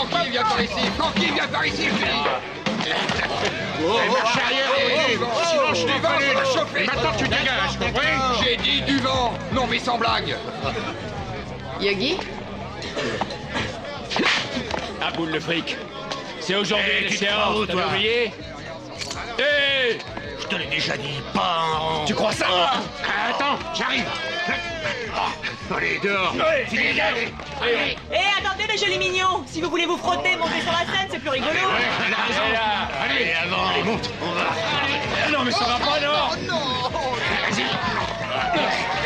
Francky, viens par ici. Francky, viens par ici, je te dis. Marche arrière, sinon je t'ai volé. Chauffer. Maintenant tu dégages, compris? J'ai dit du vent. Non, mais sans blague. Yogi? À boule le fric. C'est aujourd'hui Eh, les tu te séances, crois où, t'as toi? oublié? Hé! Je te l'ai déjà dit, pas en... Tu crois ça? Attends, j'arrive. Allez, dehors. Fini, allez. Allez. Eh, attendez les jolis mignons. Si vous voulez vous frotter, montez sur la scène, c'est plus rigolo. Elle a raison. Allez, là. Allez, avant. Allez, monte, on va. Non mais ça va pas, non! Vas-y.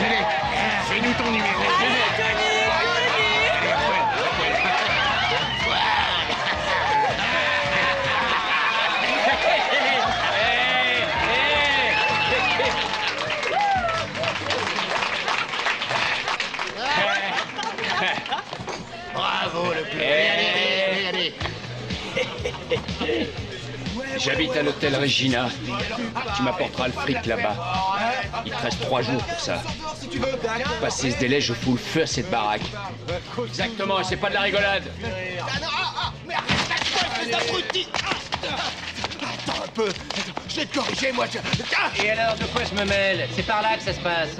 Allez, fais-nous ton numéro. Allez, tenue. Bravo, le plus. Allez, allez, allez. J'habite à l'hôtel Regina. Tu m'apporteras le fric là-bas. Il te reste 3 jours pour ça. Passer ce délai, je fous le feu à cette baraque. Exactement, et c'est pas de la rigolade. Attends un peu. Je vais te corriger, moi. Et alors, de quoi je me mêle? C'est par là que ça se passe.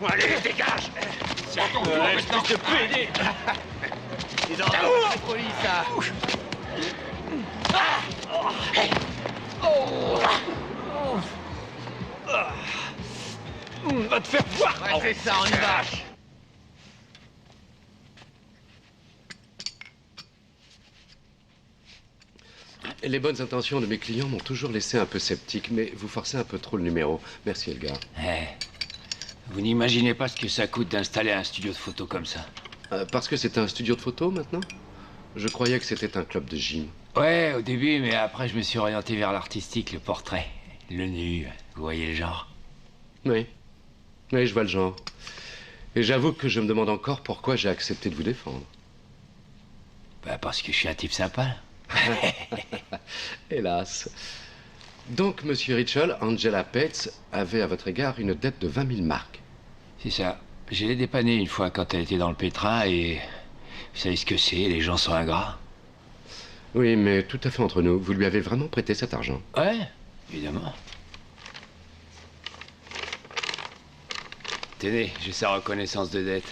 Allez, dégage. C'est à ton tour maintenant. Je te pédé. C'est en Poli, ça. Va te faire voir. Ouais, c'est ça, on y va. Les bonnes intentions de mes clients m'ont toujours laissé un peu sceptique, mais vous forcez un peu trop le numéro. Merci, Elgar. Vous n'imaginez pas ce que ça coûte d'installer un studio de photo comme ça. Parce que c'est un studio de photo, maintenant? Je croyais que c'était un club de gym. Ouais, au début, mais après je me suis orienté vers l'artistique, le portrait, le nu, vous voyez le genre. Oui. Oui, je vois le genre. Et j'avoue que je me demande encore pourquoi j'ai accepté de vous défendre. Bah parce que je suis un type sympa. Hélas. Donc, monsieur Ritchell, Angela Petz avait à votre égard une dette de 20 000 marks. C'est ça. Je l'ai dépannée une fois quand elle était dans le pétrin et... Vous savez ce que c'est, les gens sont ingrats. Oui, mais tout à fait entre nous, vous lui avez vraiment prêté cet argent. Ouais, évidemment. Tenez, j'ai sa reconnaissance de dette.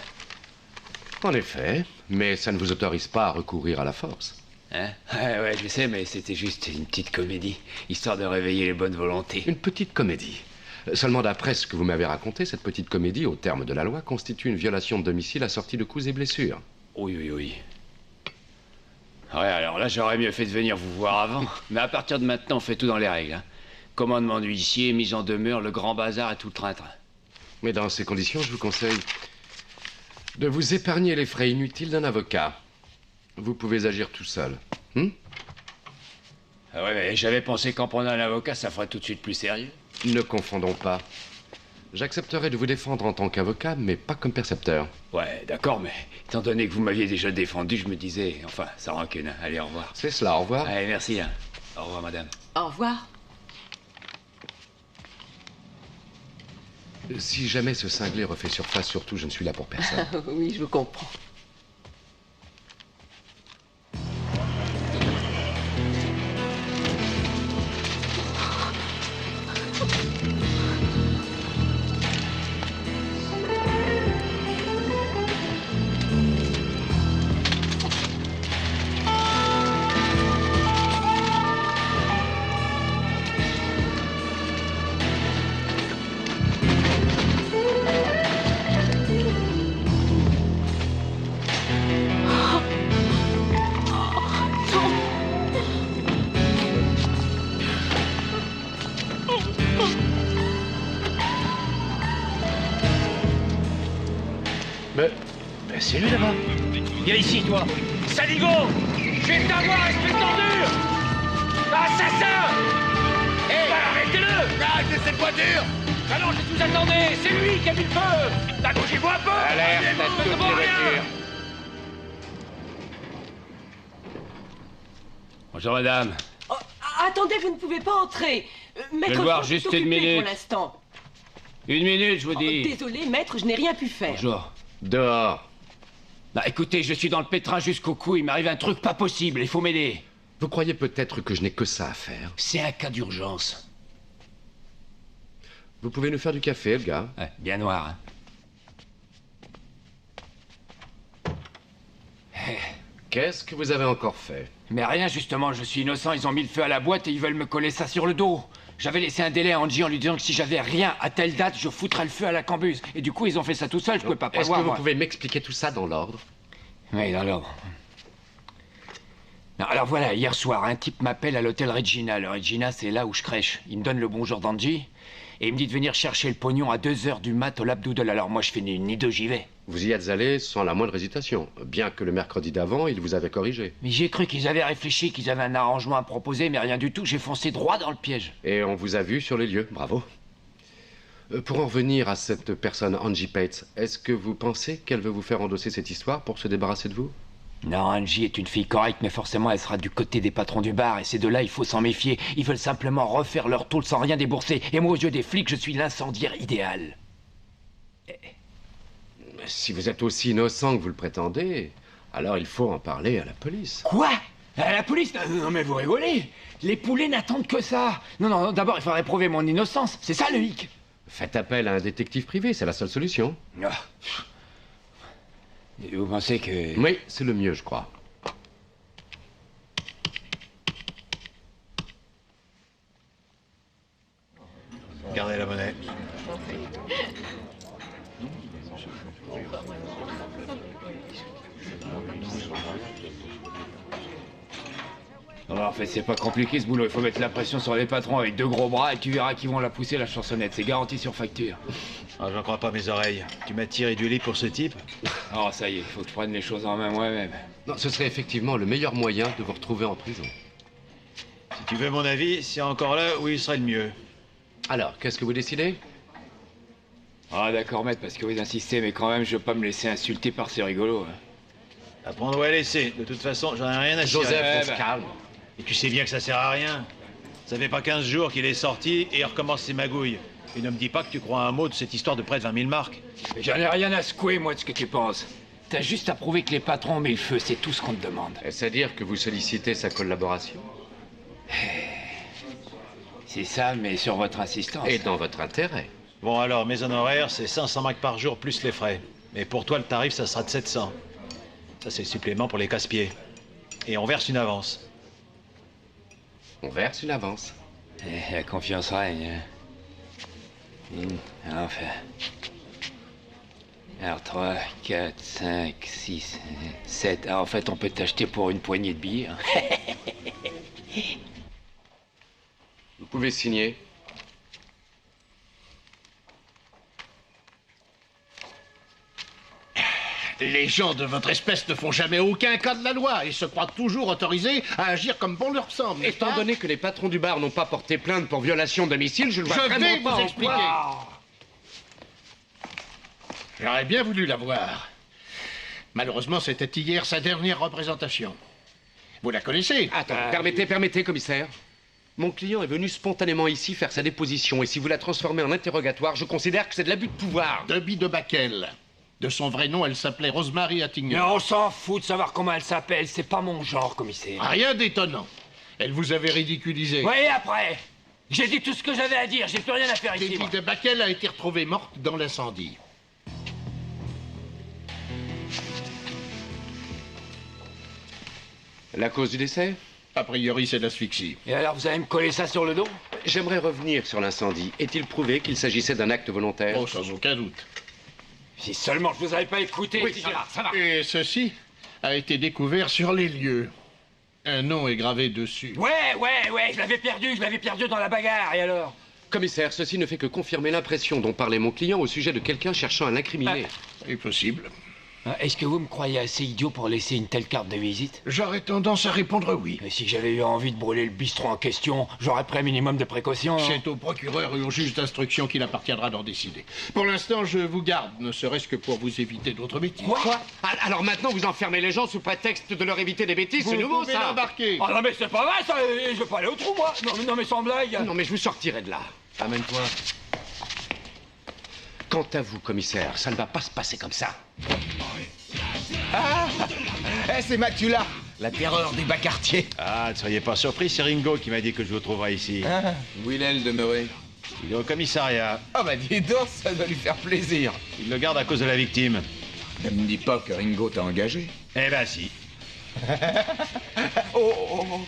En effet, mais ça ne vous autorise pas à recourir à la force. Hein? Ouais, je sais, mais c'était juste une petite comédie, histoire de réveiller les bonnes volontés. Une petite comédie. Seulement d'après ce que vous m'avez raconté, cette petite comédie, au terme de la loi, constitue une violation de domicile assortie de coups et blessures. Oui. Ouais, alors là, j'aurais mieux fait de venir vous voir avant. Mais à partir de maintenant, on fait tout dans les règles. Hein. Commandement d'huissier, mise en demeure, le grand bazar et tout le train-train. Mais dans ces conditions, je vous conseille de vous épargner les frais inutiles d'un avocat. Vous pouvez agir tout seul. Ah ouais, mais j'avais pensé qu'en prenant un avocat, ça ferait tout de suite plus sérieux. Ne confondons pas. J'accepterai de vous défendre en tant qu'avocat, mais pas comme percepteur. Ouais, d'accord, mais étant donné que vous m'aviez déjà défendu, je me disais... Enfin, ça rancune. Hein. Allez, au revoir. C'est cela, au revoir. Allez, merci. Hein. Au revoir, madame. Au revoir. Si jamais ce cinglé refait surface, surtout, je ne suis là pour personne. Oui, je vous comprends. Mais c'est lui là-bas. Viens ici, toi. Saligo! Je vais t'avoir, espèce d'ordure! Assassin! Hé! Arrêtez-le! Arrêtez cette voiture! Ah non, je vous attendais! C'est lui qui a mis le feu! Bougez-vous un peu! Alerte à toutes les voitures. Bonjour, madame. Oh, attendez, vous ne pouvez pas entrer. Maître Je vais voir Franck est juste une occupé minute. pour l'instant. Une minute, je vous Oh, dis. désolé, maître, je n'ai rien pu faire. Bonjour. Dehors. Bah écoutez, je suis dans le pétrin jusqu'au cou, il m'arrive un truc pas possible, il faut m'aider. Vous croyez peut-être que je n'ai que ça à faire? C'est un cas d'urgence. Vous pouvez nous faire du café, le gars? Ouais, bien noir, hein. Qu'est-ce que vous avez encore fait? Mais rien, justement, je suis innocent, ils ont mis le feu à la boîte et ils veulent me coller ça sur le dos. J'avais laissé un délai à Angie en lui disant que si j'avais rien à telle date, je foutrais le feu à la cambuse. Et du coup, ils ont fait ça tout seuls, je pouvais pas Est-ce prévoir, que vous moi. pouvez m'expliquer tout ça dans l'ordre? Oui, dans l'ordre. Non, alors voilà, hier soir, un type m'appelle à l'hôtel Regina. Le Regina, c'est là où je crèche. Il me donne le bonjour d'Angie et il me dit de venir chercher le pognon à 2h du mat au Lab Doodle. Alors moi, je fais ni deux, j'y vais. Vous y êtes allé sans la moindre hésitation, bien que le mercredi d'avant, il vous avait corrigé. Mais j'ai cru qu'ils avaient réfléchi, qu'ils avaient un arrangement à proposer, mais rien du tout. J'ai foncé droit dans le piège. Et on vous a vu sur les lieux, bravo. Pour en revenir à cette personne, Angie Pates, est-ce que vous pensez qu'elle veut vous faire endosser cette histoire pour se débarrasser de vous? Non, Angie est une fille correcte, mais forcément, elle sera du côté des patrons du bar. Et ces deux-là, il faut s'en méfier. Ils veulent simplement refaire leur tour sans rien débourser. Et moi, aux yeux des flics, je suis l'incendiaire idéal. Si vous êtes aussi innocent que vous le prétendez, alors il faut en parler à la police. Quoi? À la police? Non, mais vous rigolez. Les poulets n'attendent que ça. Non, d'abord, il faudrait prouver mon innocence. C'est ça, le hic. Faites appel à un détective privé, c'est la seule solution. Ah. Et vous pensez que... Oui, c'est le mieux, je crois. Gardez la monnaie. Non, en fait, c'est pas compliqué ce boulot. Il faut mettre la pression sur les patrons avec deux gros bras et tu verras qu'ils vont la pousser, la chansonnette. C'est garanti sur facture. Ah, j'en crois pas mes oreilles. Tu m'as tiré du lit pour ce type? Oh, ça y est, faut que je prenne les choses en main moi-même. Non, ce serait effectivement le meilleur moyen de vous retrouver en prison. Si tu veux mon avis, c'est encore là où il serait le mieux. Alors, qu'est-ce que vous décidez? Ah, d'accord, maître, parce que vous insistez, mais quand même, je veux pas me laisser insulter par ces rigolos. Hein. Apprendre ou à laisser. De toute façon, j'en ai rien à cirer. Joseph, on se calme. Et tu sais bien que ça sert à rien. Ça fait pas 15 jours qu'il est sorti et il recommence ses magouilles. Et ne me dis pas que tu crois un mot de cette histoire de près de 20 000 marques. J'en ai rien à secouer, moi, de ce que tu penses. T'as juste à prouver que les patrons ont mis le feu, c'est tout ce qu'on te demande. Est-ce à dire que vous sollicitez sa collaboration? C'est ça, mais sur votre insistance. Et dans votre intérêt. Bon alors, mes honoraires, c'est 500 marques par jour plus les frais. Mais pour toi, le tarif, ça sera de 700. Ça, c'est le supplément pour les casse-pieds. Et on verse une avance. On verse une avance. La confiance règne. Enfin. Alors 3, 4, 5, 6, 7. Alors en fait, on peut t'acheter pour une poignée de billets. Hein. Vous pouvez signer. Les gens de votre espèce ne font jamais aucun cas de la loi et se croient toujours autorisés à agir comme bon leur semble. n'est-ce Étant pas? donné que les patrons du bar n'ont pas porté plainte pour violation de domicile, je ne vois Je vraiment vais pas vous en expliquer. quoi- J'aurais bien voulu la voir. Malheureusement, c'était hier sa dernière représentation. Vous la connaissez? Attends, permettez, commissaire. Mon client est venu spontanément ici faire sa déposition et si vous la transformez en interrogatoire, je considère que c'est de l'abus de pouvoir. Debbie de Backel. De son vrai nom, elle s'appelait Rosemary Attinger. Mais on s'en fout de savoir comment elle s'appelle, c'est pas mon genre, commissaire. Rien d'étonnant. Elle vous avait ridiculisé. Ouais, et après? J'ai dit tout ce que j'avais à dire, j'ai plus rien à faire ici, Debbie moi. de Backel a été retrouvée morte dans l'incendie. La cause du décès? A priori, c'est l'asphyxie. Et alors, vous allez me coller ça sur le dos? J'aimerais revenir sur l'incendie. Est-il prouvé qu'il s'agissait d'un acte volontaire? Oh, sans aucun doute. Si seulement je vous avais pas écouté. Oui, si ça va. Et ceci a été découvert sur les lieux. Un nom est gravé dessus. Ouais, je l'avais perdu dans la bagarre, et alors? Commissaire, ceci ne fait que confirmer l'impression dont parlait mon client au sujet de quelqu'un cherchant à l'incriminer. C'est possible. Est-ce que vous me croyez assez idiot pour laisser une telle carte de visite? J'aurais tendance à répondre oui. Et si j'avais eu envie de brûler le bistrot en question, j'aurais pris un minimum de précautions. Hein. C'est au procureur et au juge d'instruction qu'il appartiendra d'en décider. Pour l'instant, je vous garde, ne serait-ce que pour vous éviter d'autres bêtises. Quoi? Alors maintenant, vous enfermez les gens sous prétexte de leur éviter des bêtises, c'est Vous nouveau, pouvez ça? l'embarquer. Oh non mais c'est pas vrai ça, je veux pas aller au trou moi. Non mais sans blague. Non, mais je vous sortirai de là. Amène-toi. Quant à vous, commissaire, ça ne va pas se passer comme ça. Ah, c'est Matula, la terreur des bas quartiers. Ah, ne soyez pas surpris, c'est Ringo qui m'a dit que je vous trouverai ici. Ah, où il est le demeuré? Il est au commissariat. Ah bah dis donc, ça doit lui faire plaisir. Il le garde à cause de la victime. Ne me dis pas que Ringo t'a engagé. Eh ben si. Oh.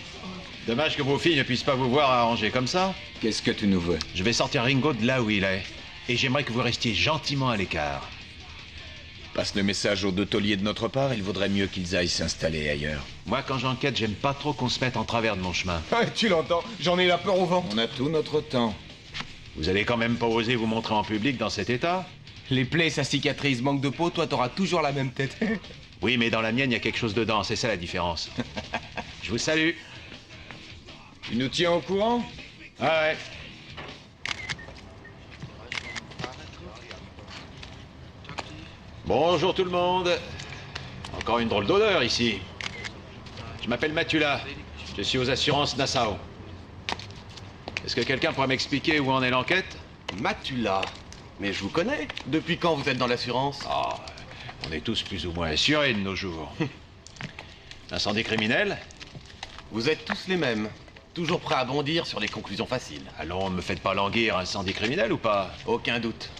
Dommage que vos filles ne puissent pas vous voir arrangé comme ça. Qu'est-ce que tu nous veux? Je vais sortir Ringo de là où il est. Et j'aimerais que vous restiez gentiment à l'écart. Passe le message aux deux tauliers de notre part, il vaudrait mieux qu'ils aillent s'installer ailleurs. Moi, quand j'enquête, j'aime pas trop qu'on se mette en travers de mon chemin. Ouais, tu l'entends, j'en ai la peur au vent. On a tout notre temps. Vous allez quand même pas oser vous montrer en public dans cet état? Les plaies, ça cicatrise, manque de peau, toi t'auras toujours la même tête. Oui, mais dans la mienne, il y a quelque chose dedans, c'est ça la différence. Je vous salue. Tu nous tiens au courant? Ah ouais. Bonjour tout le monde. Encore une drôle d'odeur ici. Je m'appelle Matula. Je suis aux assurances Nassau. Est-ce que quelqu'un pourrait m'expliquer où en est l'enquête? Matula. Mais je vous connais. Depuis quand vous êtes dans l'assurance? Ah, on est tous plus ou moins assurés de nos jours. Incendie criminel? Vous êtes tous les mêmes. Toujours prêts à bondir sur les conclusions faciles. Allons, me faites pas languir, incendie criminel ou pas? Aucun doute.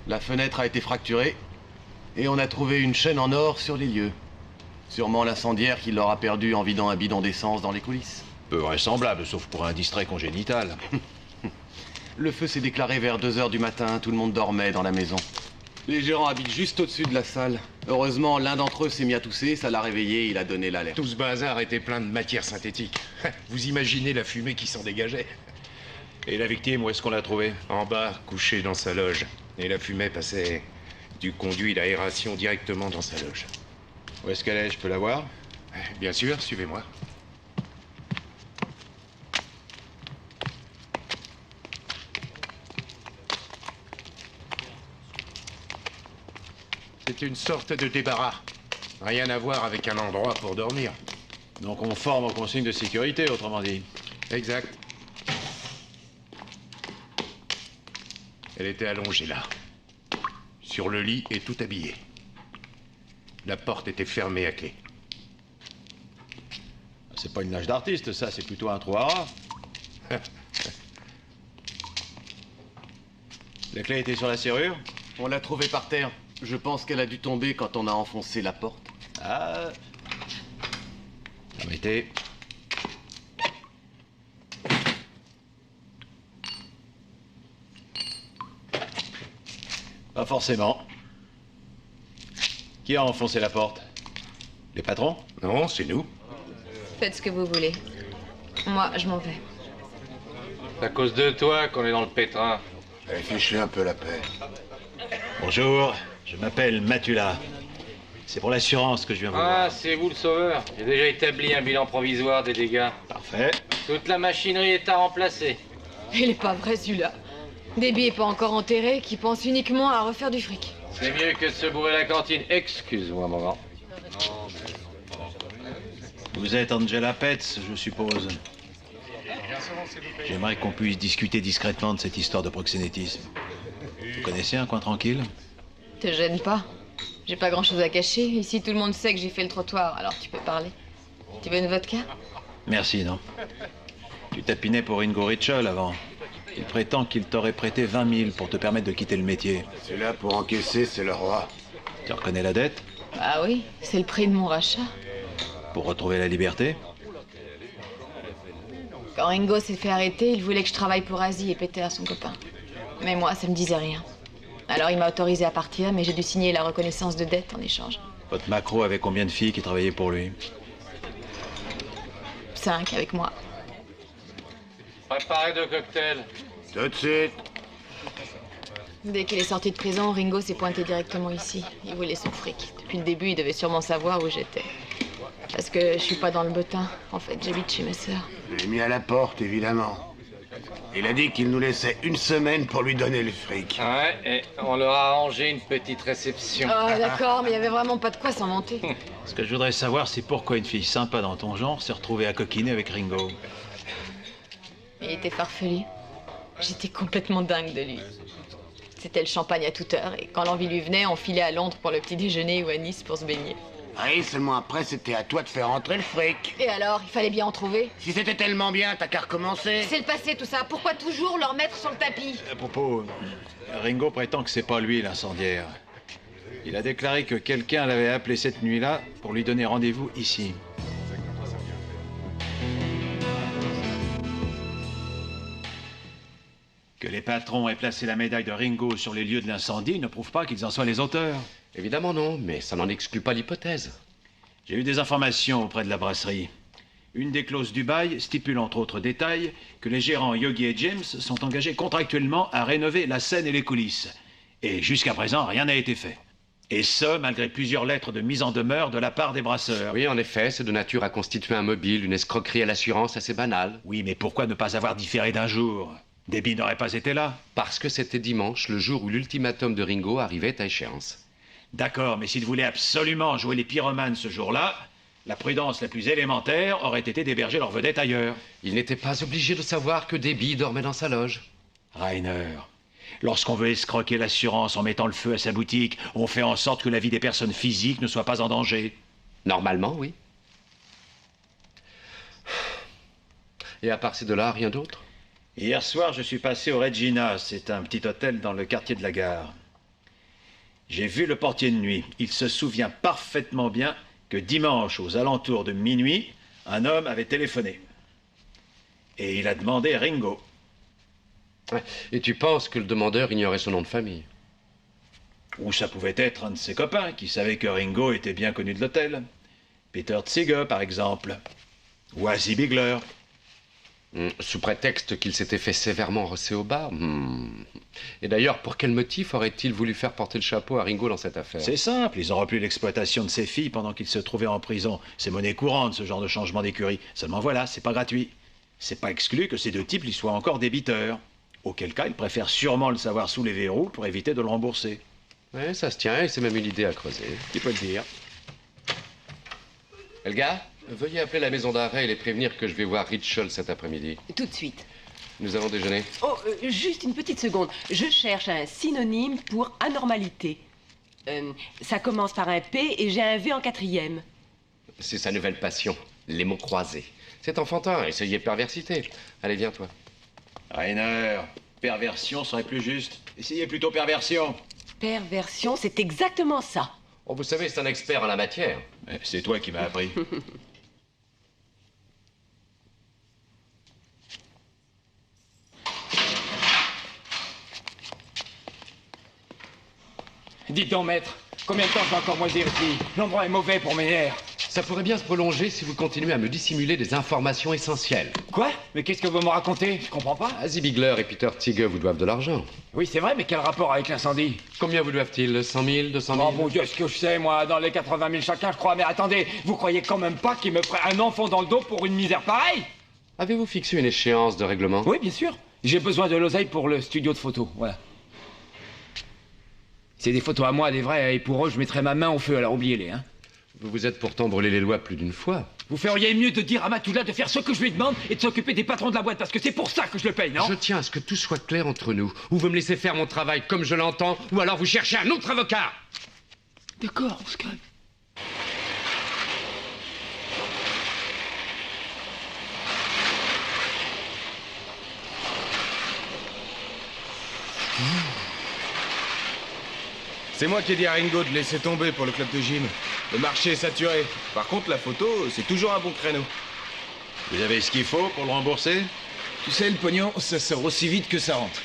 La fenêtre a été fracturée et on a trouvé une chaîne en or sur les lieux. Sûrement l'incendiaire qui l'aura perdu en vidant un bidon d'essence dans les coulisses. Peu vraisemblable, sauf pour un distrait congénital. Le feu s'est déclaré vers 2 h du matin, tout le monde dormait dans la maison. Les gérants habitent juste au-dessus de la salle. Heureusement, l'un d'entre eux s'est mis à tousser, ça l'a réveillé, il a donné l'alerte. Tout ce bazar était plein de matière synthétique. Vous imaginez la fumée qui s'en dégageait. Et la victime, où est-ce qu'on l'a trouvée? En bas, couchée dans sa loge. Et la fumée passait du conduit d'aération directement dans sa loge. Où est-ce qu'elle est? Je peux la voir? Bien sûr, suivez-moi. C'est une sorte de débarras. Rien à voir avec un endroit pour dormir. Donc conforme aux consignes de sécurité, autrement dit. Exact. Elle était allongée là. Sur le lit et tout habillée. La porte était fermée à clé. C'est pas une nage d'artiste, ça, c'est plutôt un trou à rats. La clé était sur la serrure? On l'a trouvée par terre. Je pense qu'elle a dû tomber quand on a enfoncé la porte. Ah. Permettez. Pas forcément. Qui a enfoncé la porte? Les patrons? Non, c'est nous. Faites ce que vous voulez. Moi, je m'en vais. C'est à cause de toi qu'on est dans le pétrin. Fiche-lui un peu la paix. Bonjour, je m'appelle Matula. C'est pour l'assurance que je viens vous voir. Ah, c'est vous le sauveur. J'ai déjà établi un bilan provisoire des dégâts. Parfait. Toute la machinerie est à remplacer. Il est pas vrai celui-là. Déby est pas encore enterré, qui pense uniquement à refaire du fric. C'est mieux que de se bourrer la cantine. Excuse-moi, maman. Vous êtes Angela Petz, je suppose. J'aimerais qu'on puisse discuter discrètement de cette histoire de proxénétisme. Vous connaissez un coin tranquille? Te gêne pas. J'ai pas grand-chose à cacher. Ici, tout le monde sait que j'ai fait le trottoir, alors tu peux parler. Tu veux une vodka? Merci, non. Tu tapinais pour Ringo Ritchell avant. Il prétend qu'il t'aurait prêté 20 000 pour te permettre de quitter le métier. C'est là pour encaisser, c'est le roi. Tu reconnais la dette? Ah oui, c'est le prix de mon rachat. Pour retrouver la liberté? Quand Ringo s'est fait arrêter, il voulait que je travaille pour Asie et Peter, son copain. Mais moi, ça me disait rien. Alors il m'a autorisé à partir, mais j'ai dû signer la reconnaissance de dette en échange. Votre macro avait combien de filles qui travaillaient pour lui? 5 avec moi. Préparez 2 cocktails. Tout de suite. Dès qu'il est sorti de prison, Ringo s'est pointé directement ici. Il voulait son fric. Depuis le début, il devait sûrement savoir où j'étais. Parce que je suis pas dans le bottin. En fait, j'habite chez mes sœurs. Je l'ai mis à la porte, évidemment. Il a dit qu'il nous laissait 1 semaine pour lui donner le fric. Ouais, et on leur a arrangé une petite réception. Oh, d'accord, mais il y avait vraiment pas de quoi s'en vanter. Ce que je voudrais savoir, c'est pourquoi une fille sympa dans ton genre s'est retrouvée à coquiner avec Ringo. Il était farfelu. J'étais complètement dingue de lui. C'était le champagne à toute heure, et quand l'envie lui venait, on filait à Londres pour le petit déjeuner ou à Nice pour se baigner. Oui, seulement après, c'était à toi de faire rentrer le fric. Et alors, il fallait bien en trouver. Si c'était tellement bien, t'as qu'à recommencer. C'est le passé tout ça, pourquoi toujours le remettre sur le tapis? À propos, Ringo prétend que c'est pas lui l'incendiaire. Il a déclaré que quelqu'un l'avait appelé cette nuit-là pour lui donner rendez-vous ici. Que les patrons aient placé la médaille de Ringo sur les lieux de l'incendie ne prouve pas qu'ils en soient les auteurs. Évidemment non, mais ça n'en exclut pas l'hypothèse. J'ai eu des informations auprès de la brasserie. Une des clauses du bail stipule entre autres détails que les gérants Yogi et James sont engagés contractuellement à rénover la scène et les coulisses. Et jusqu'à présent, rien n'a été fait. Et ce, malgré plusieurs lettres de mise en demeure de la part des brasseurs. Oui, en effet, c'est de nature à constituer un mobile, une escroquerie à l'assurance assez banale. Oui, mais pourquoi ne pas avoir différé d'un jour? Debbie n'aurait pas été là. Parce que c'était dimanche, le jour où l'ultimatum de Ringo arrivait à échéance. D'accord, mais s'il voulait absolument jouer les pyromanes ce jour-là, la prudence la plus élémentaire aurait été d'héberger leur vedette ailleurs. Il n'était pas obligé de savoir que Debbie dormait dans sa loge. Rainer, lorsqu'on veut escroquer l'assurance en mettant le feu à sa boutique, on fait en sorte que la vie des personnes physiques ne soit pas en danger. Normalement, oui. Et à part ces deux-là, rien d'autre? Hier soir, je suis passé au Regina. C'est un petit hôtel dans le quartier de la gare. J'ai vu le portier de nuit. Il se souvient parfaitement bien que dimanche, aux alentours de minuit, un homme avait téléphoné. Et il a demandé Ringo. Ouais. Et tu penses que le demandeur ignorait son nom de famille? Ou ça pouvait être un de ses copains qui savait que Ringo était bien connu de l'hôtel. Peter Tzigge, par exemple. Ou Ozzie Bigler. Sous prétexte qu'il s'était fait sévèrement rosser au bar. Et d'ailleurs, pour quel motif aurait-il voulu faire porter le chapeau à Ringo dans cette affaire? C'est simple, ils ont repris l'exploitation de ses filles pendant qu'il se trouvait en prison. C'est monnaie courante, ce genre de changement d'écurie. Seulement voilà, c'est pas gratuit. C'est pas exclu que ces deux types lui soient encore débiteurs. Auquel cas, ils préfèrent sûrement le savoir sous les verrous pour éviter de le rembourser. Ouais, ça se tient, et c'est même une idée à creuser. Tu peux le dire. Helga, veuillez appeler la maison d'arrêt et les prévenir que je vais voir Ritschl cet après-midi. Tout de suite. Nous allons déjeuner. Oh, juste une petite seconde. Je cherche un synonyme pour anormalité. Ça commence par un P et j'ai un V en quatrième. C'est sa nouvelle passion, les mots croisés. C'est enfantin, essayez perversité. Allez, viens, toi. Rainer, perversion serait plus juste. Essayez plutôt perversion. Perversion, c'est exactement ça. Oh, vous savez, c'est un expert en la matière. C'est toi qui m'as appris. Dites donc, maître, combien de temps je vais encore moisir ici? L'endroit est mauvais pour mes nerfs. Ça pourrait bien se prolonger si vous continuez à me dissimuler des informations essentielles. Quoi? Mais qu'est-ce que vous me racontez? Je comprends pas. Ozzie Bigler et Peter Tzigge vous doivent de l'argent. Oui, c'est vrai, mais quel rapport avec l'incendie? Combien vous doivent-ils? 100 000, 200 000? Oh mon Dieu, ce que je sais, moi, dans les 80 000 chacun, je crois. Mais attendez, vous croyez quand même pas qu'il me ferait un enfant dans le dos pour une misère pareille? Avez-vous fixé une échéance de règlement? Oui, bien sûr. J'ai besoin de l'oseille pour le studio de photos, voilà. C'est des photos à moi, des vraies, et pour eux, je mettrai ma main au feu, alors oubliez-les, hein. Vous vous êtes pourtant brûlé les lois plus d'une fois. Vous feriez mieux de dire à Matula de faire ce que je lui demande et de s'occuper des patrons de la boîte, parce que c'est pour ça que je le paye, non? Je tiens à ce que tout soit clair entre nous. Ou vous me laissez faire mon travail comme je l'entends, ou alors vous cherchez un autre avocat. D'accord, on se calme. C'est moi qui ai dit à Ringo de laisser tomber pour le club de gym. Le marché est saturé. Par contre, la photo, c'est toujours un bon créneau. Vous avez ce qu'il faut pour le rembourser? Tu sais, le pognon, ça sort aussi vite que ça rentre.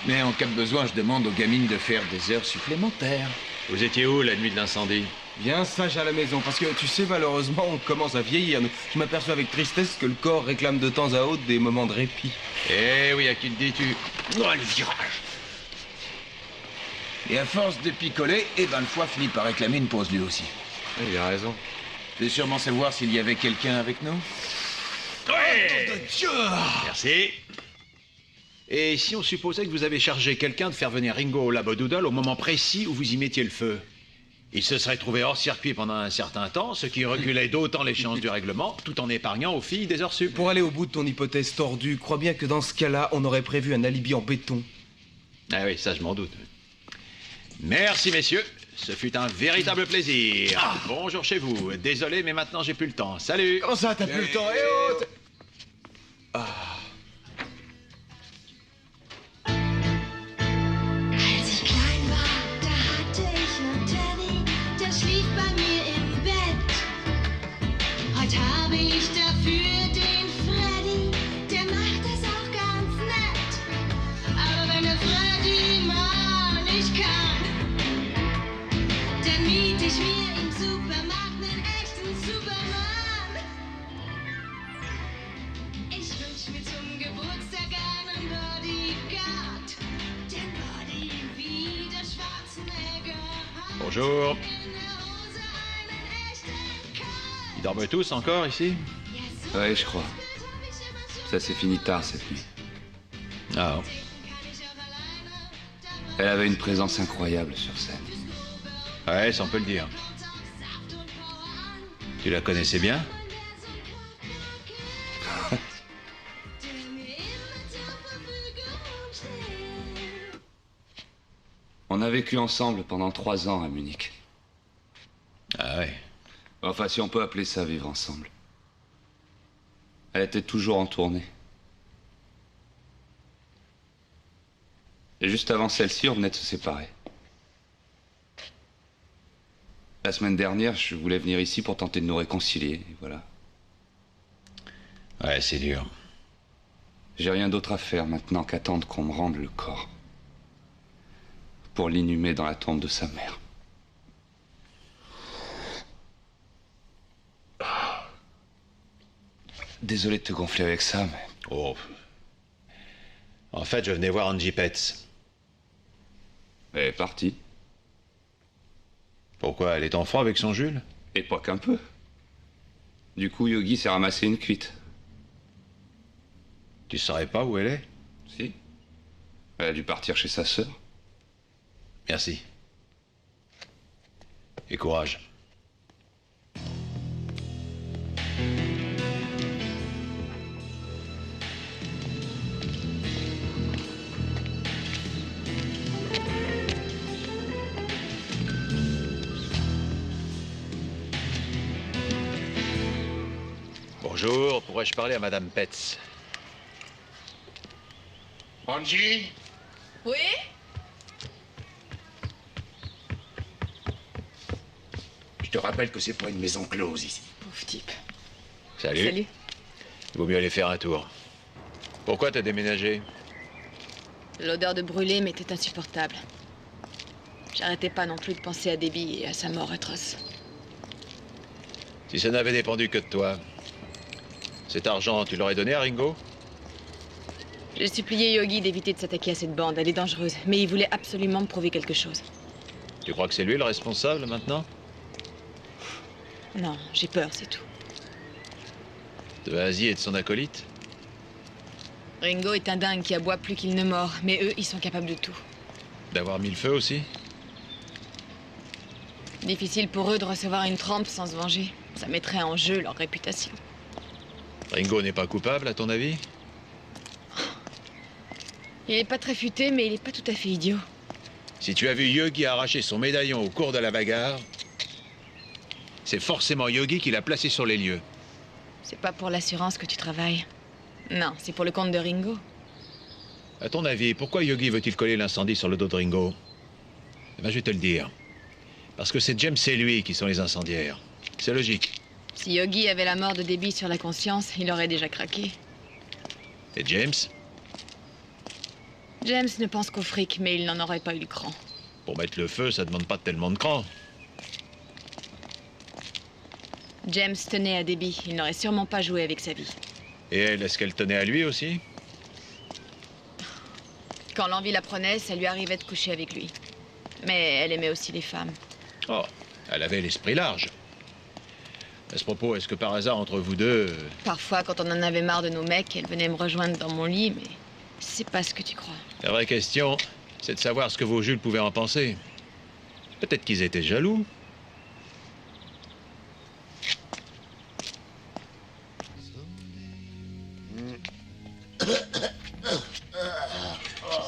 Mais en cas de besoin, je demande aux gamines de faire des heures supplémentaires. Vous étiez où la nuit de l'incendie? Bien sage à la maison, parce que tu sais, malheureusement, on commence à vieillir. Je m'aperçois avec tristesse que le corps réclame de temps à autre des moments de répit. Eh oui, à qui le dis-tu? Oh, le virage! Et à force de picoler, eh ben le foie finit par réclamer une pause lui aussi. Il a raison. Tu veux sûrement savoir s'il y avait quelqu'un avec nous? Ouais. Oh, de Dieu! Merci. Et si on supposait que vous avez chargé quelqu'un de faire venir Ringo au Labradoodle au moment précis où vous y mettiez le feu? Il se serait trouvé hors circuit pendant un certain temps, ce qui reculait d'autant l'échéance du règlement, tout en épargnant aux filles des heures sup. Pour aller au bout de ton hypothèse tordue, crois bien que dans ce cas-là, on aurait prévu un alibi en béton. Ah oui, ça je m'en doute. Merci messieurs, ce fut un véritable plaisir. Bonjour chez vous. Désolé, mais maintenant j'ai plus le temps. Salut. Comment ça, t'as plus le temps? Als ich klein war, da hatte ich nen Teddy, der schlief bei mir im Bett. Heute habe ich dafür den Freddy, der macht das auch ganz nett. Aber wenn der Freddy mal nicht kann, dann miet ich mir im Supermarkt nen echten Superman. Ich wünsch mir zum Geburtstag einen Bodyguard, den Body wie der Schwarzenegger hat. Bonjour. Ils dorment tous encore ici? Ouais, je crois. Ça s'est fini tard cette nuit. Ah. Elle avait une présence incroyable sur scène. Ouais, ça on peut le dire. Tu la connaissais bien? On a vécu ensemble pendant 3 ans à Munich. Ah ouais. Enfin, si on peut appeler ça vivre ensemble. Elle était toujours en tournée. Et juste avant celle-ci, on venait de se séparer. La semaine dernière, je voulais venir ici pour tenter de nous réconcilier, et voilà. Ouais, c'est dur. J'ai rien d'autre à faire maintenant qu'attendre qu'on me rende le corps. Pour l'inhumer dans la tombe de sa mère. Désolé de te gonfler avec ça, mais... Oh. En fait, je venais voir Angie Petz. Elle est partie. Pourquoi? Elle est en froid avec son Jules? Et pas qu'un peu. Du coup, Yogi s'est ramassé une cuite. Tu saurais pas où elle est? Si. Elle a dû partir chez sa sœur. Merci. Et courage. Bonjour, pourrais-je parler à Madame Petz? Angie? Oui? Je te rappelle que c'est pas une maison close ici. Pauvre type. Salut. Salut. Il vaut mieux aller faire un tour. Pourquoi t'as déménagé? L'odeur de brûlé m'était insupportable. J'arrêtais pas non plus de penser à Debbie et à sa mort atroce. Si ça n'avait dépendu que de toi, cet argent, tu l'aurais donné à Ringo? J'ai supplié Yogi d'éviter de s'attaquer à cette bande, elle est dangereuse. Mais il voulait absolument me prouver quelque chose. Tu crois que c'est lui le responsable maintenant? Non, j'ai peur, c'est tout. De Asie et de son acolyte? Ringo est un dingue qui aboie plus qu'il ne mord, mais eux, ils sont capables de tout. D'avoir mis le feu aussi? Difficile pour eux de recevoir une trempe sans se venger. Ça mettrait en jeu leur réputation. Ringo n'est pas coupable, à ton avis? Il est pas très futé, mais il est pas tout à fait idiot. Si tu as vu Yogi arracher son médaillon au cours de la bagarre, c'est forcément Yogi qui l'a placé sur les lieux. C'est pas pour l'assurance que tu travailles. Non, c'est pour le compte de Ringo. À ton avis, pourquoi Yogi veut-il coller l'incendie sur le dos de Ringo? Eh ben, je vais te le dire. Parce que c'est James et lui qui sont les incendiaires. C'est logique. Si Yogi avait la mort de Debbie sur la conscience, il aurait déjà craqué. Et James? James ne pense qu'au fric, mais il n'en aurait pas eu le cran. Pour mettre le feu, ça demande pas tellement de cran. James tenait à Debbie, il n'aurait sûrement pas joué avec sa vie. Et elle, est-ce qu'elle tenait à lui aussi? Quand l'envie la prenait, ça lui arrivait de coucher avec lui. Mais elle aimait aussi les femmes. Oh, elle avait l'esprit large. À ce propos, est-ce que par hasard, entre vous deux... Parfois, quand on en avait marre de nos mecs, elle venait me rejoindre dans mon lit, mais c'est pas ce que tu crois. La vraie question, c'est de savoir ce que vos Jules pouvaient en penser. Peut-être qu'ils étaient jaloux.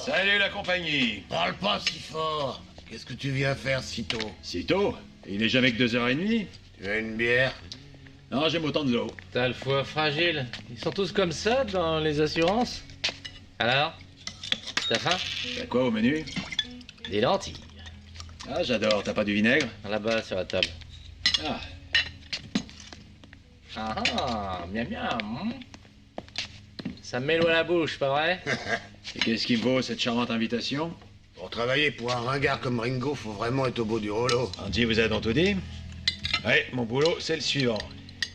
Salut la compagnie. compagnie. Parle pas si fort. Qu'est-ce que tu viens faire si tôt? Si tôt? Il est jamais que 2h30. Tu as une bière? Non, j'aime autant de l'eau. T'as le foie fragile. Ils sont tous comme ça dans les assurances. Alors? T'as faim? T'as quoi au menu? Des lentilles. Ah, j'adore. T'as pas du vinaigre? Là-bas, sur la table. Ah. Ah, miam miam. Ça me met l'eau à la bouche, pas vrai? Et qu'est-ce qui vaut cette charmante invitation? Pour travailler pour un ringard comme Ringo, faut vraiment être au bout du rouleau. Andy vous a donc tout dit? Ouais, mon boulot, c'est le suivant.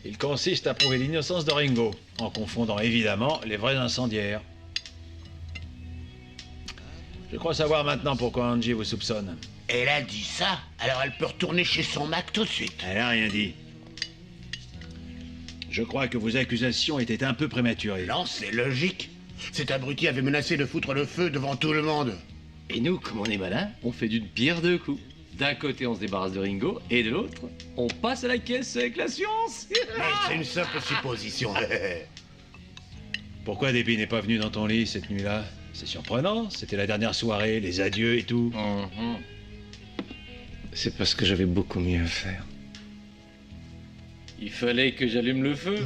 Il consiste à prouver l'innocence de Ringo, en confondant évidemment les vrais incendiaires. Je crois savoir maintenant pourquoi Angie vous soupçonne. Elle a dit ça, alors elle peut retourner chez son Mac tout de suite. Elle a rien dit. Je crois que vos accusations étaient un peu prématurées. Non, c'est logique. Cet abruti avait menacé de foutre le feu devant tout le monde. Et nous, comme on est malin, on fait d'une pierre deux coups. D'un côté, on se débarrasse de Ringo, et de l'autre, on passe à la caisse avec l'assurance. Mais c'est une simple supposition. Pourquoi Debbie n'est pas venu dans ton lit cette nuit-là? C'est surprenant, c'était la dernière soirée, les adieux et tout. C'est parce que j'avais beaucoup mieux à faire. Il fallait que j'allume le feu.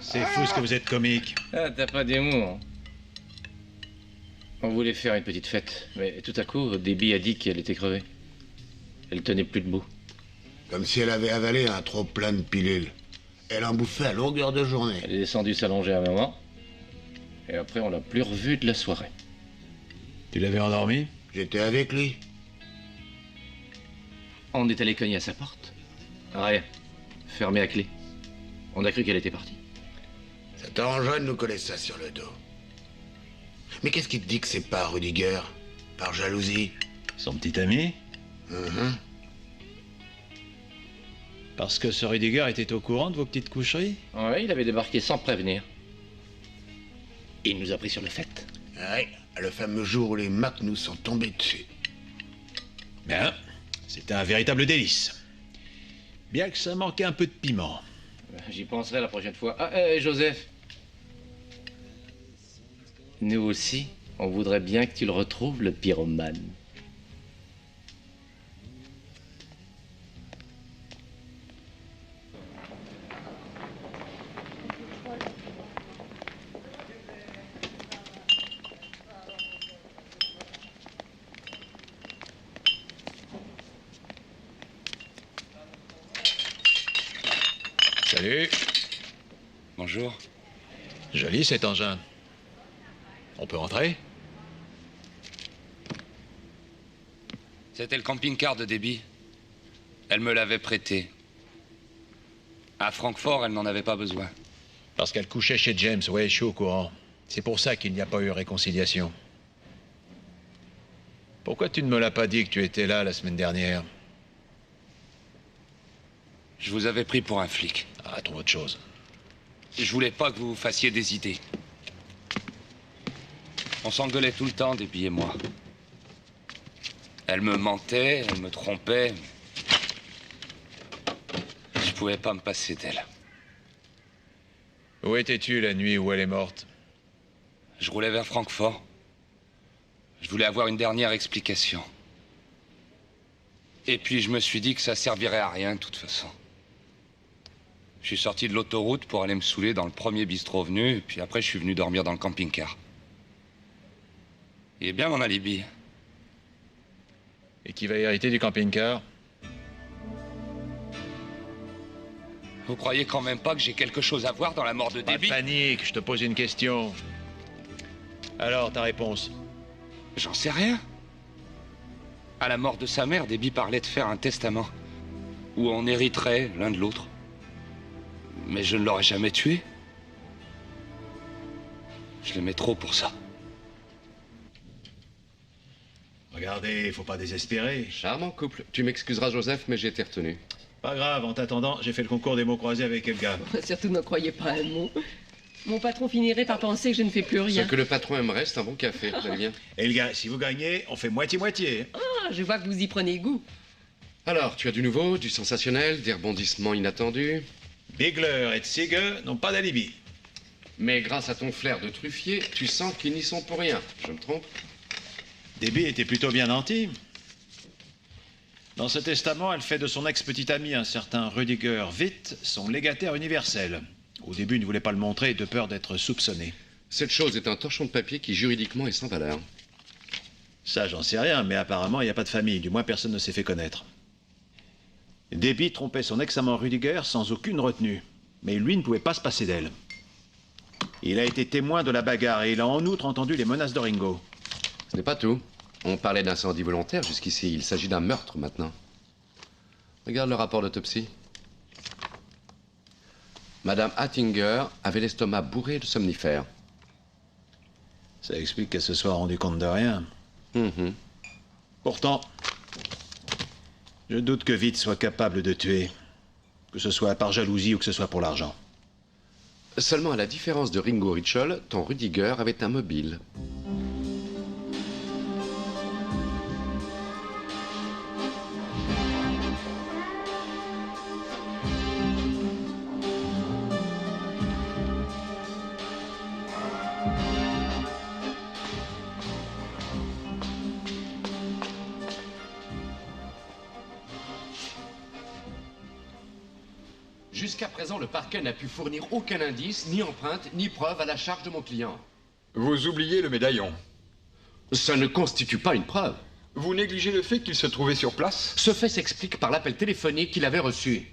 C'est fou ce que vous êtes comique. Ah, t'as pas d'humour. On voulait faire une petite fête, mais tout à coup, Debbie a dit qu'elle était crevée. Elle tenait plus debout. Comme si elle avait avalé un trop plein de pilules. Elle en bouffait à longueur de journée. Elle est descendue s'allonger un moment, et après on l'a plus revue de la soirée. Tu l'avais endormi? J'étais avec lui. On est allé cogner à sa porte. Rien. Fermé à clé. On a cru qu'elle était partie. Ça t'arrangerait de nous coller ça sur le dos. Mais qu'est-ce qui te dit que c'est pas Rudiger? Par jalousie? Son petit ami? Parce que ce Rudiger était au courant de vos petites coucheries? Oui, il avait débarqué sans prévenir. Il nous a pris sur le fait. Ouais, le fameux jour où les Macs nous sont tombés dessus. Bien, c'était un véritable délice. Bien que ça manquait un peu de piment. J'y penserai la prochaine fois. Ah, Joseph. Nous aussi, on voudrait bien que tu le retrouves, le pyromane. Salut. Bonjour. Joli cet engin. On peut rentrer? C'était le camping-car de Debbie. Elle me l'avait prêté. À Francfort, elle n'en avait pas besoin. Parce qu'elle couchait chez James, ouais, je suis au courant. C'est pour ça qu'il n'y a pas eu réconciliation. Pourquoi tu ne me l'as pas dit que tu étais là la semaine dernière? Je vous avais pris pour un flic. Ah, trouve autre chose. Je voulais pas que vous vous fassiez des idées. On s'engueulait tout le temps, Debbie et moi. Elle me mentait, elle me trompait. Je pouvais pas me passer d'elle. Où étais-tu la nuit où elle est morte? Je roulais vers Francfort. Je voulais avoir une dernière explication. Et puis je me suis dit que ça servirait à rien de toute façon. Je suis sorti de l'autoroute pour aller me saouler dans le premier bistrot venu, et puis après je suis venu dormir dans le camping-car. Il est bien mon alibi. Et qui va hériter du camping-car? Vous croyez quand même pas que j'ai quelque chose à voir dans la mort de Debbie? Pas de panique, je te pose une question. Alors, ta réponse? J'en sais rien. À la mort de sa mère, Debbie parlait de faire un testament, où on hériterait l'un de l'autre. Mais je ne l'aurais jamais tué. Je l'aimais trop pour ça. Regardez, il faut pas désespérer. Charmant couple. Tu m'excuseras, Joseph, mais j'ai été retenu. Pas grave, en t'attendant, j'ai fait le concours des mots croisés avec Elga. Surtout ne croyez pas un mot. Mon patron finirait par penser que je ne fais plus rien. Ce que le patron aimerait, c'est un bon café. Vous allez bien? Elga, si vous gagnez, on fait moitié-moitié. Ah, je vois que vous y prenez goût. Alors, tu as du nouveau, du sensationnel, des rebondissements inattendus? Bigler et Tsiege n'ont pas d'alibi. Mais grâce à ton flair de truffier, tu sens qu'ils n'y sont pour rien. Je me trompe? Debbie était plutôt bien nantie. Dans ce testament, elle fait de son ex-petit ami, un certain Rudiger Witt, son légataire universel. Au début, il ne voulait pas le montrer de peur d'être soupçonné. Cette chose est un torchon de papier qui, juridiquement, est sans valeur. Ça, j'en sais rien, mais apparemment, il n'y a pas de famille. Du moins, personne ne s'est fait connaître. Debbie trompait son ex-amant Rudiger sans aucune retenue. Mais lui ne pouvait pas se passer d'elle. Il a été témoin de la bagarre et il a en outre entendu les menaces de Ringo. Ce n'est pas tout. On parlait d'incendie volontaire jusqu'ici. Il s'agit d'un meurtre maintenant. Regarde le rapport d'autopsie. Madame Hattinger avait l'estomac bourré de somnifères. Ça explique qu'elle se soit rendue compte de rien. Pourtant, je doute que Witt soit capable de tuer. Que ce soit par jalousie ou que ce soit pour l'argent. Seulement, à la différence de Ringo Ritschl, ton Rudiger avait un mobile. Jusqu'à présent, le parquet n'a pu fournir aucun indice, ni empreinte, ni preuve à la charge de mon client. Vous oubliez le médaillon. Ça ne constitue pas une preuve. Vous négligez le fait qu'il se trouvait sur place? Ce fait s'explique par l'appel téléphonique qu'il avait reçu.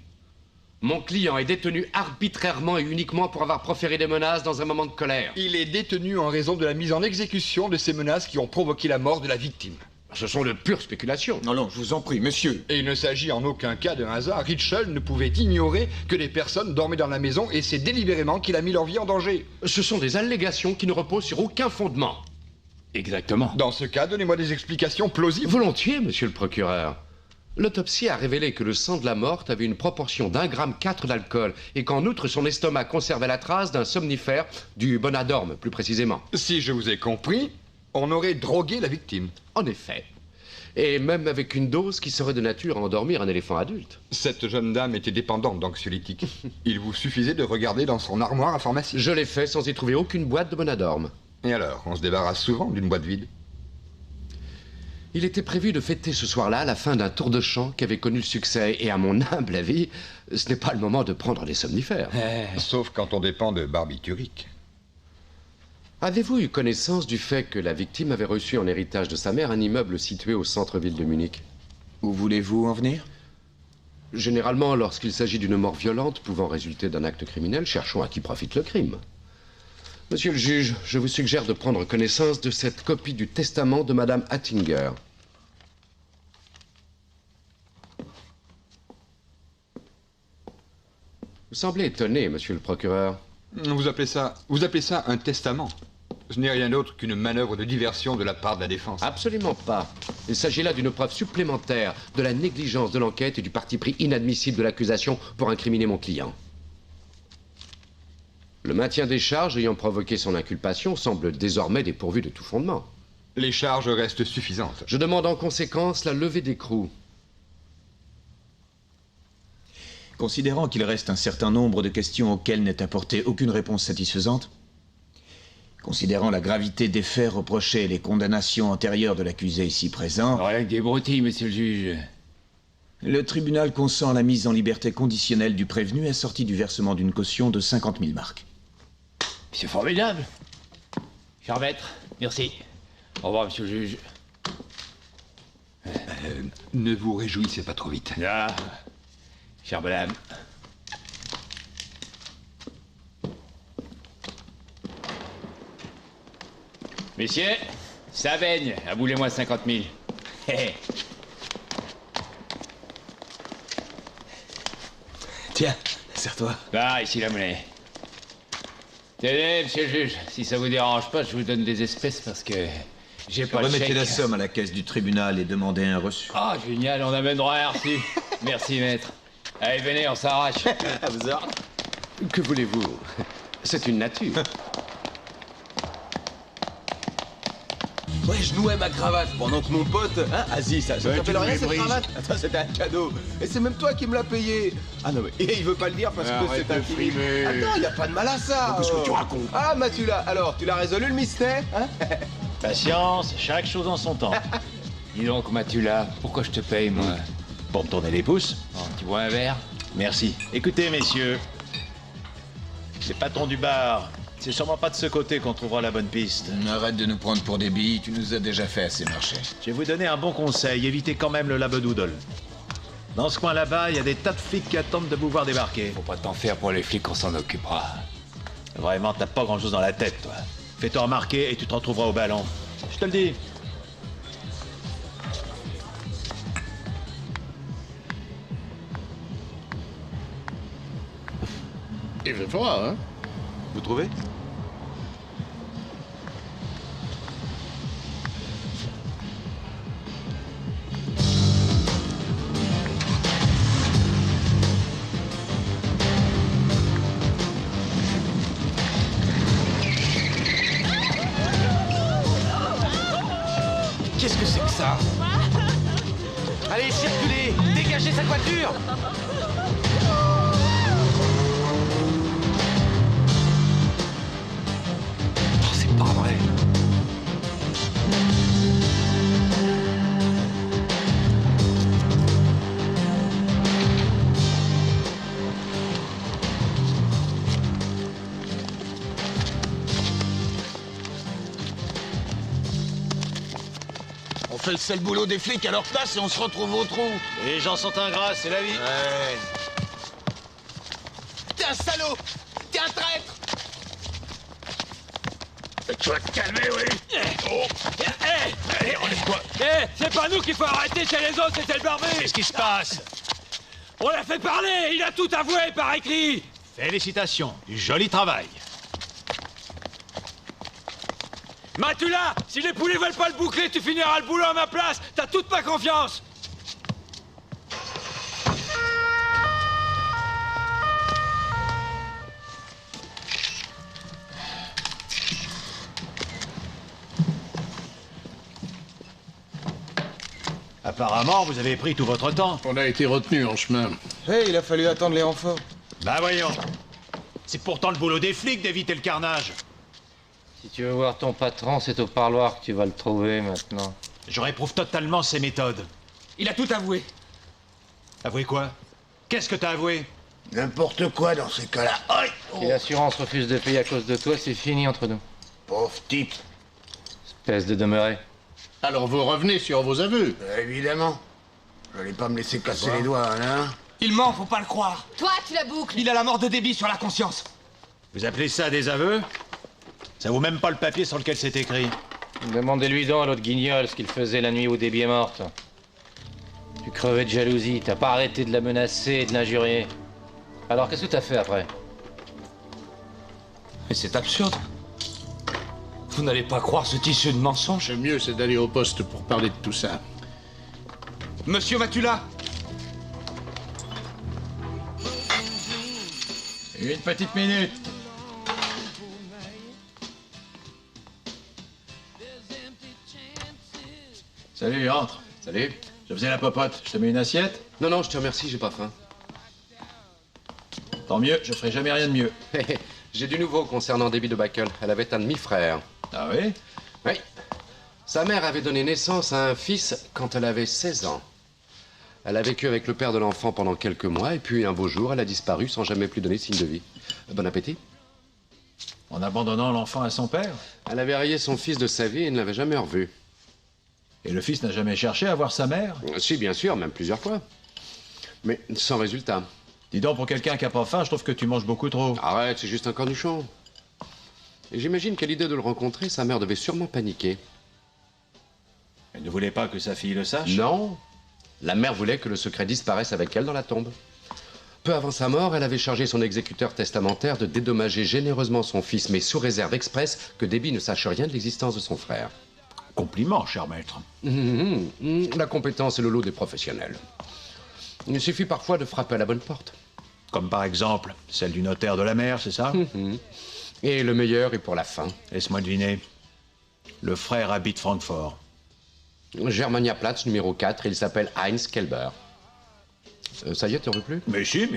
Mon client est détenu arbitrairement et uniquement pour avoir proféré des menaces dans un moment de colère. Il est détenu en raison de la mise en exécution de ces menaces qui ont provoqué la mort de la victime. Ce sont de pures spéculations. Non, je vous en prie, monsieur. Et il ne s'agit en aucun cas d'un hasard. Ritschl ne pouvait ignorer que des personnes dormaient dans la maison et c'est délibérément qu'il a mis leur vie en danger. Ce sont des allégations qui ne reposent sur aucun fondement. Exactement. Dans ce cas, donnez-moi des explications plausibles. Volontiers, monsieur le procureur. L'autopsie a révélé que le sang de la morte avait une proportion d'1,4 gramme d'alcool et qu'en outre, son estomac conservait la trace d'un somnifère, du Bonadorm, plus précisément. Si je vous ai compris, on aurait drogué la victime. En effet. Et même avec une dose qui serait de nature à endormir un éléphant adulte. Cette jeune dame était dépendante d'anxiolytiques. Il vous suffisait de regarder dans son armoire à pharmacie. Je l'ai fait sans y trouver aucune boîte de Bonadorm. Et alors, on se débarrasse souvent d'une boîte vide? Il était prévu de fêter ce soir-là la fin d'un tour de chant qui avait connu le succès. Et à mon humble avis, ce n'est pas le moment de prendre des somnifères. Sauf quand on dépend de barbiturique. Avez-vous eu connaissance du fait que la victime avait reçu en héritage de sa mère un immeuble situé au centre-ville de Munich? Où voulez-vous en venir? Généralement, lorsqu'il s'agit d'une mort violente pouvant résulter d'un acte criminel, cherchons à qui profite le crime. Monsieur le juge, je vous suggère de prendre connaissance de cette copie du testament de Madame Hattinger. Vous semblez étonné, monsieur le procureur. Vous appelez ça un testament? Ce n'est rien d'autre qu'une manœuvre de diversion de la part de la défense. Absolument pas. Il s'agit là d'une preuve supplémentaire de la négligence de l'enquête et du parti pris inadmissible de l'accusation pour incriminer mon client. Le maintien des charges ayant provoqué son inculpation semble désormais dépourvu de tout fondement. Les charges restent suffisantes. Je demande en conséquence la levée d'écrou. Considérant qu'il reste un certain nombre de questions auxquelles n'est apportée aucune réponse satisfaisante, considérant la gravité des faits reprochés et les condamnations antérieures de l'accusé ici présent... Rien que des broutilles, monsieur le juge. Le tribunal consent la mise en liberté conditionnelle du prévenu assortie du versement d'une caution de 50 000 marks. C'est formidable. Cher maître, merci. Au revoir, monsieur le juge. Ne vous réjouissez pas trop vite. Ah, chère madame. Messieurs, ça baigne. Aboulez-moi 50 000. Tiens, serre-toi. Là, ici la monnaie. Tenez, monsieur le juge, si ça vous dérange pas, je vous donne des espèces parce que j'ai pas le chèque. Remettez la somme à la caisse du tribunal et demandez un reçu. Ah, génial, on a même droit à un reçu. Merci, maître. Allez, venez, on s'arrache. Que voulez-vous? C'est une nature. Ouais, je nouais ma cravate pendant que mon pote, hein, Aziz, ça te Ouais, rappelle tu rien me cette brises. cravate? Attends, c'était un cadeau. Et c'est même toi qui me l'as payé. Ah non, mais et il veut pas le dire parce que Arrête c'est un de frimer. Attends, y a pas de mal à ça. Qu'est-ce que oh. tu racontes? Ah, Matula, alors, tu l'as résolu le mystère, hein? Patience, chaque chose en son temps. Dis donc, Matula, pourquoi je te paye, moi? Pour me tourner les pouces. Oh, tu bois un verre? Merci. Écoutez, messieurs. Les patrons du bar, c'est sûrement pas de ce côté qu'on trouvera la bonne piste. Arrête de nous prendre pour des billes, tu nous as déjà fait assez marcher. Je vais vous donner un bon conseil, évitez quand même le labedoodle. Dans ce coin là-bas, il y a des tas de flics qui attendent de vous voir débarquer. Faut pas t'en faire pour les flics, on s'en occupera. Vraiment, t'as pas grand-chose dans la tête, toi. Fais-toi remarquer et tu te retrouveras au ballon. Je te le dis. Il fait froid, hein? Vous trouvez? Qu'est-ce que c'est que ça? Allez, circulez! Dégagez cette voiture! Oh, c'est pas vrai! On fait le seul boulot des flics à leur place et on se retrouve au trou. Les gens sont ingrats, c'est la vie. Ouais. T'es un salaud! T'es un traître! Tu vas te calmer, oui! Oh! On est quoi? C'est pas nous qu'il faut arrêter chez les autres, c'était le barbu! Qu'est-ce qui se passe? On l'a fait parler! Il a tout avoué par écrit! Félicitations, du joli travail. Matula, si les poulets veulent pas le boucler, tu finiras le boulot à ma place! T'as toute ma confiance! Apparemment, vous avez pris tout votre temps. On a été retenu en chemin. Hey, il a fallu attendre les renforts. Bah voyons. C'est pourtant le boulot des flics d'éviter le carnage. Si tu veux voir ton patron, c'est au parloir que tu vas le trouver maintenant. Je réprouve totalement ses méthodes. Il a tout avoué. Avoué quoi? Qu'est-ce que t'as avoué? N'importe quoi dans ces cas-là. Aïe! Si l'assurance refuse de payer à cause de toi, c'est fini entre nous. Pauvre type. Espèce de demeuré. Alors vous revenez sur vos aveux? Évidemment. J'allais pas me laisser casser les doigts, hein? Il ment, faut pas le croire. Toi, tu la boucles. Il a la mort de Déby sur la conscience. Vous appelez ça des aveux? Ça vaut même pas le papier sur lequel c'est écrit. Demandez-lui donc à l'autre guignol ce qu'il faisait la nuit où Déby est morte. Tu crevais de jalousie, t'as pas arrêté de la menacer et de l'injurier. Alors qu'est-ce que t'as fait après? Mais c'est absurde. Vous n'allez pas croire ce tissu de mensonges. Le mieux, c'est d'aller au poste pour parler de tout ça. Monsieur Matula! Une petite minute. Salut, entre. Salut. Je faisais la popote. Je te mets une assiette? Non, non, je te remercie, j'ai pas faim. Tant mieux, je ferai jamais rien de mieux. J'ai du nouveau concernant Debbie de Buckle. Elle avait un demi-frère. Ah oui? Oui. Sa mère avait donné naissance à un fils quand elle avait 16 ans. Elle a vécu avec le père de l'enfant pendant quelques mois, et puis un beau jour, elle a disparu sans jamais plus donner signe de vie. Bon appétit. En abandonnant l'enfant à son père? Elle avait rayé son fils de sa vie et ne l'avait jamais revu. Et le fils n'a jamais cherché à voir sa mère? Si, bien sûr, même plusieurs fois. Mais sans résultat. Dis donc, pour quelqu'un qui a pas faim, je trouve que tu manges beaucoup trop. Arrête, c'est juste un cornichon. Et j'imagine qu'à l'idée de le rencontrer, sa mère devait sûrement paniquer. Elle ne voulait pas que sa fille le sache? Non. La mère voulait que le secret disparaisse avec elle dans la tombe. Peu avant sa mort, elle avait chargé son exécuteur testamentaire de dédommager généreusement son fils, mais sous réserve expresse que Debbie ne sache rien de l'existence de son frère. Compliment, cher maître. La compétence est le lot des professionnels. Il suffit parfois de frapper à la bonne porte. Comme par exemple celle du notaire de la mer, c'est ça? Et le meilleur est pour la fin. Laisse-moi deviner. Le frère habite Francfort. Germania Platz, numéro 4, il s'appelle Heinz Kelber. Ça y est, t'en veux plus? Mais si.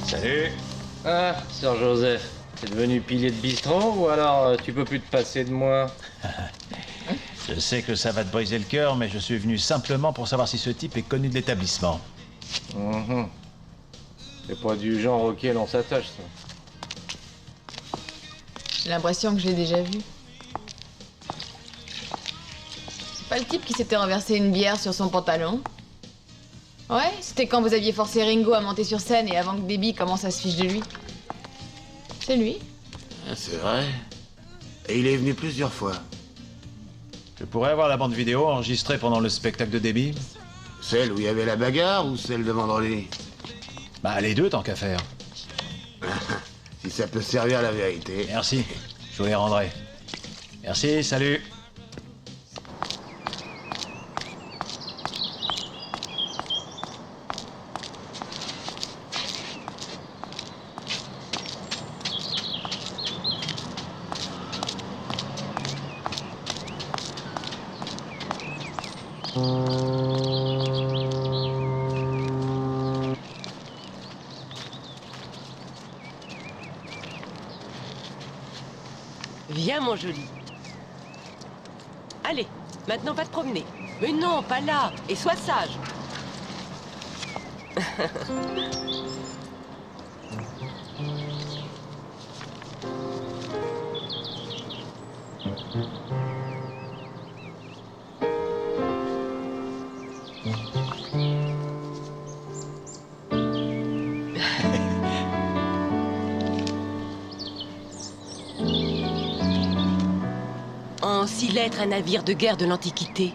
Salut. Ah, Sir Joseph, t'es devenu pilier de bistrot ou alors tu peux plus te passer de moi? Je sais que ça va te briser le cœur, mais je suis venu simplement pour savoir si ce type est connu de l'établissement. C'est pas du genre auquel on s'attache, ça. J'ai l'impression que je l'ai déjà vu. C'est pas le type qui s'était renversé une bière sur son pantalon? Ouais, c'était quand vous aviez forcé Ringo à monter sur scène et avant que Debbie commence à se fiche de lui. C'est lui. Ah, c'est vrai. Et il est venu plusieurs fois. Je pourrais avoir la bande vidéo enregistrée pendant le spectacle de Debbie? Celle où il y avait la bagarre ou celle de vendredi? Bah les deux tant qu'à faire. Si ça peut servir à la vérité. Merci, je vous les rendrai. Merci, salut. Viens, mon joli. Allez, maintenant va te promener. Mais non, pas là. Et sois sage. En 6 lettres, un navire de guerre de l'Antiquité.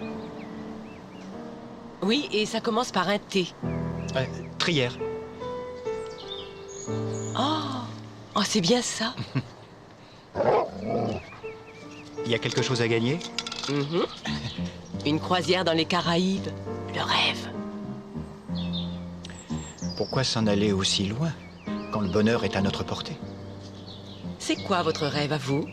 Oui, et ça commence par un T. Trière. Oh, c'est bien ça. Il y a quelque chose à gagner? Une croisière dans les Caraïbes. Le rêve. Pourquoi s'en aller aussi loin, quand le bonheur est à notre portée? C'est quoi votre rêve à vous?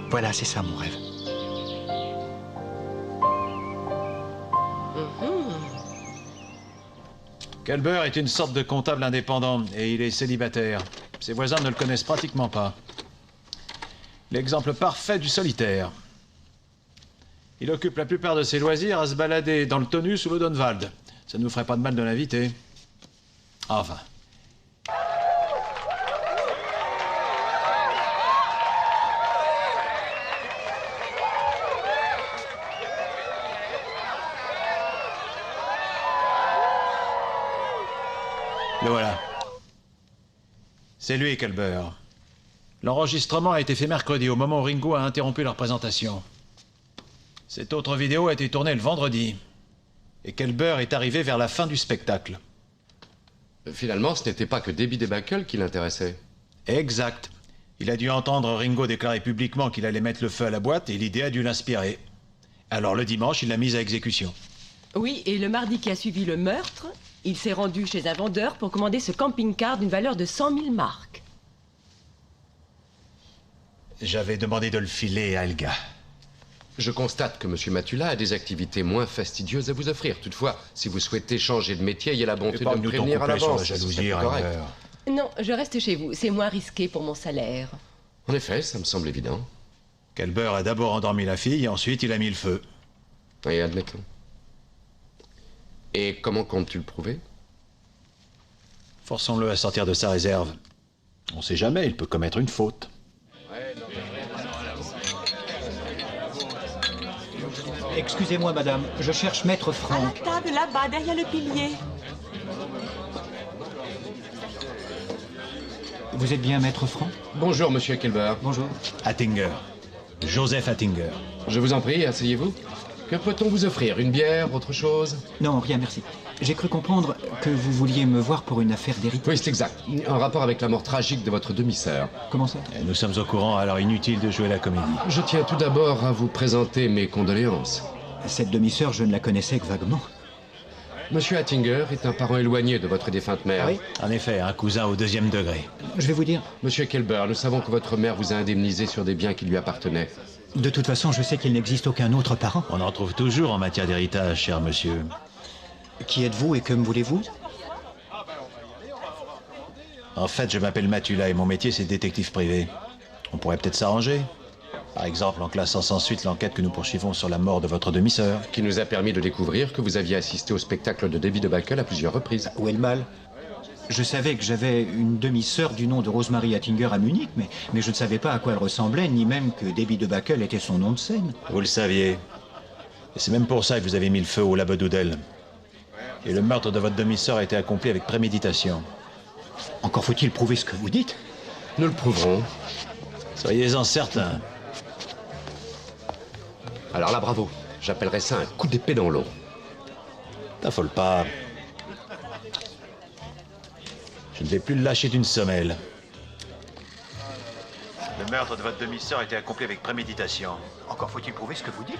Voilà, c'est ça mon rêve. Kelber est une sorte de comptable indépendant et il est célibataire. Ses voisins ne le connaissent pratiquement pas. L'exemple parfait du solitaire. Il occupe la plupart de ses loisirs à se balader dans le tonus ou l'Odenwald. Ça ne nous ferait pas de mal de l'inviter. Enfin. Le voilà. C'est lui, Kelber. L'enregistrement a été fait mercredi, au moment où Ringo a interrompu leur présentation. Cette autre vidéo a été tournée le vendredi. Et Kelber est arrivé vers la fin du spectacle. Finalement, ce n'était pas que Debbie Debacle qui l'intéressait. Exact. Il a dû entendre Ringo déclarer publiquement qu'il allait mettre le feu à la boîte et l'idée a dû l'inspirer. Alors le dimanche, il l'a mise à exécution. Oui, et le mardi qui a suivi le meurtre, il s'est rendu chez un vendeur pour commander ce camping-car d'une valeur de 100 000 marks. J'avais demandé de le filer à Elga. Je constate que M. Matula a des activités moins fastidieuses à vous offrir. Toutefois, si vous souhaitez changer de métier, ayez la bonté de me prévenir à l'avance. Sur la jalousie, Reimer. Non, je reste chez vous. C'est moins risqué pour mon salaire. En effet, ça me semble évident. Kelber a d'abord endormi la fille, et ensuite il a mis le feu. Et admettons. Et comment comptes-tu le prouver? Forçons-le à sortir de sa réserve. On sait jamais, il peut commettre une faute. Excusez-moi, madame, je cherche Maître À Franck. la table là-bas, derrière le pilier. Vous êtes bien Maître Franck? Bonjour, Monsieur Kelber. Bonjour. Attinger. Joseph Attinger. Je vous en prie, asseyez-vous. Que peut-on vous offrir? Une bière, autre chose? Non, rien, merci. J'ai cru comprendre que vous vouliez me voir pour une affaire d'héritage. Oui, c'est exact. En rapport avec la mort tragique de votre demi-sœur. Comment ça? Nous sommes au courant, alors inutile de jouer la comédie. Je tiens tout d'abord à vous présenter mes condoléances. Cette demi-sœur, je ne la connaissais que vaguement. Monsieur Attinger est un parent éloigné de votre défunte mère. Ah oui? En effet, un cousin au 2e degré. Je vais vous dire... Monsieur Kelber, nous savons que votre mère vous a indemnisé sur des biens qui lui appartenaient. De toute façon, je sais qu'il n'existe aucun autre parent. On en trouve toujours en matière d'héritage, cher monsieur. Qui êtes-vous et que me voulez-vous? En fait, je m'appelle Matula et mon métier, c'est détective privé. On pourrait peut-être s'arranger. Par exemple, en classant sans suite l'enquête que nous poursuivons sur la mort de votre demi-sœur. Qui nous a permis de découvrir que vous aviez assisté au spectacle de Debbie de Backel à plusieurs reprises. Où est le mal? Je savais que j'avais une demi-sœur du nom de Rosemary Attinger à Munich, mais je ne savais pas à quoi elle ressemblait, ni même que Debbie de Backel était son nom de scène. Vous le saviez. Et c'est même pour ça que vous avez mis le feu au Labedoudel. Et le meurtre de votre demi-sœur a été accompli avec préméditation. Encore faut-il prouver ce que vous dites? Nous le prouverons. Soyez-en certains. Alors là, bravo. J'appellerais ça un coup d'épée dans l'eau. T'affole pas. Je ne vais plus le lâcher d'une semelle. Le meurtre de votre demi-sœur a été accompli avec préméditation. Encore faut-il prouver ce que vous dites?